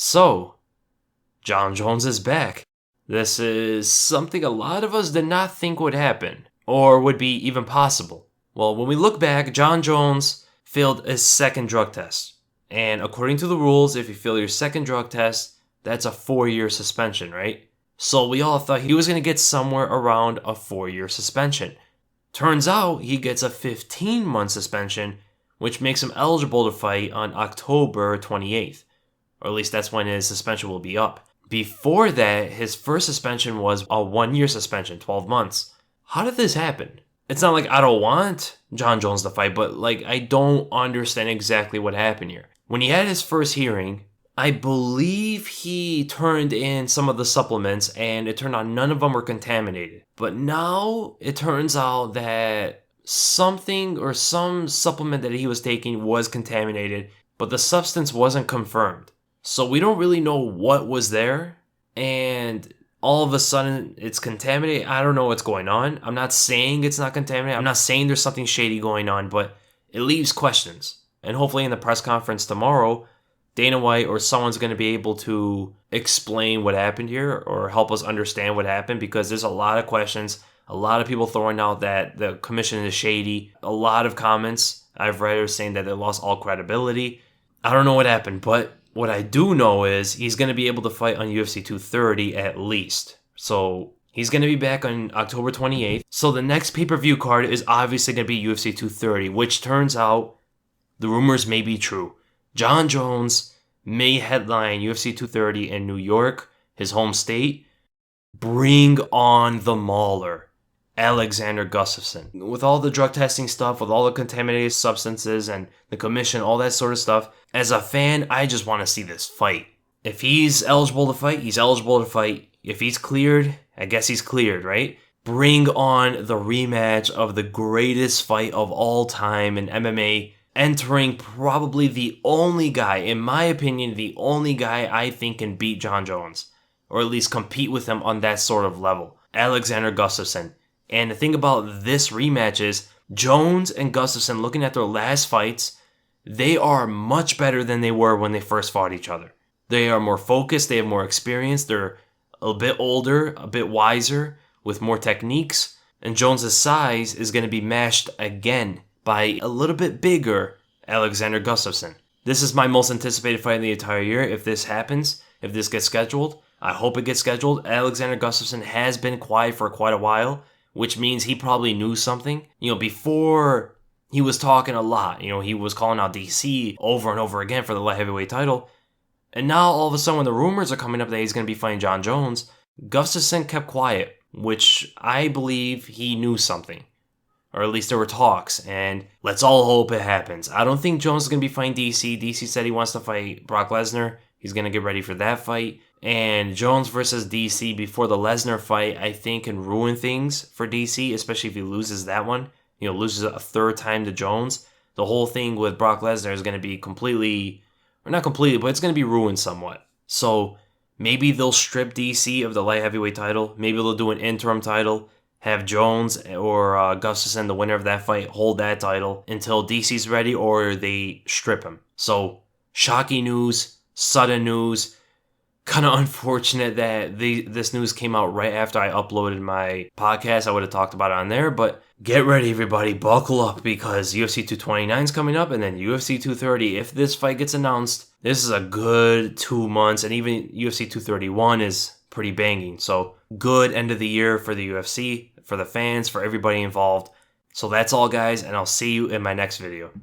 So, Jon Jones is back. This is something a lot of us did not think would happen, or would be even possible. Well, when we look back, Jon Jones failed his second drug test. And according to the rules, if you fail your second drug test, that's a 4-year suspension, right? So we all thought he was going to get somewhere around a 4-year suspension. Turns out he gets a 15-month suspension, which makes him eligible to fight on October 28th. Or at least that's when his suspension will be up. Before that, his first suspension was a 1-year suspension, 12 months. How did this happen? It's not like I don't want Jon Jones to fight, but I don't understand exactly what happened here. When he had his first hearing, I believe he turned in some of the supplements and it turned out none of them were contaminated. But now it turns out that something or some supplement that he was taking was contaminated, but the substance wasn't confirmed. So we don't really know what was there, and all of a sudden it's contaminated. I don't know what's going on. I'm not saying it's not contaminated. I'm not saying there's something shady going on, but it leaves questions. And hopefully in the press conference tomorrow, Dana White or someone's going to be able to explain what happened here or help us understand what happened, because there's a lot of questions, a lot of people throwing out that the commission is shady. A lot of comments I've read are saying that they lost all credibility. I don't know what happened, but what I do know is he's going to be able to fight on UFC 230 at least. So he's going to be back on October 28th. So the next pay-per-view card is obviously going to be UFC 230, which turns out the rumors may be true. Jon Jones may headline UFC 230 in New York, his home state. Bring on the Mauler, Alexander Gustafsson. With all the drug testing stuff, with all the contaminated substances and the commission, all that sort of stuff, as a fan, I just want to see this fight. If he's eligible to fight, he's eligible to fight. If he's cleared, I guess he's cleared, right? Bring on the rematch of the greatest fight of all time in MMA, entering probably the only guy, in my opinion, the only guy I think can beat Jon Jones, or at least compete with him on that sort of level, Alexander Gustafsson. And the thing about this rematch is Jones and Gustafsson, looking at their last fights, they are much better than they were when they first fought each other. They are more focused, they have more experience, they're a bit older, a bit wiser, with more techniques. And Jones' size is going to be matched again by a little bit bigger Alexander Gustafsson. This is my most anticipated fight in the entire year. If this happens, if this gets scheduled, I hope it gets scheduled. Alexander Gustafsson has been quiet for quite a while, which means he probably knew something. Before he was talking a lot. He was calling out DC over and over again for the light heavyweight title. And now all of a sudden when the rumors are coming up that he's going to be fighting Jon Jones, Gustafsson kept quiet, which I believe he knew something. Or at least there were talks, and let's all hope it happens. I don't think Jones is going to be fighting DC. DC said he wants to fight Brock Lesnar. He's going to get ready for that fight. And Jones versus DC before the Lesnar fight, I think, can ruin things for DC, especially if he loses that one. Loses a third time to Jones. The whole thing with Brock Lesnar is going to be completely, or not completely, but it's going to be ruined somewhat. So maybe they'll strip DC of the light heavyweight title. Maybe they'll do an interim title. Have Jones or Gustafsson, the winner of that fight, hold that title until DC's ready, or they strip him. So, shocking news, sudden news. Kind of unfortunate that this news came out right after I uploaded my podcast. I would have talked about it on there, but get ready, everybody. Buckle up, because UFC 229 is coming up, and then UFC 230. If this fight gets announced, this is a good 2 months, and even UFC 231 is pretty banging. So, good end of the year for the UFC, for the fans, for everybody involved. So that's all, guys, and I'll see you in my next video.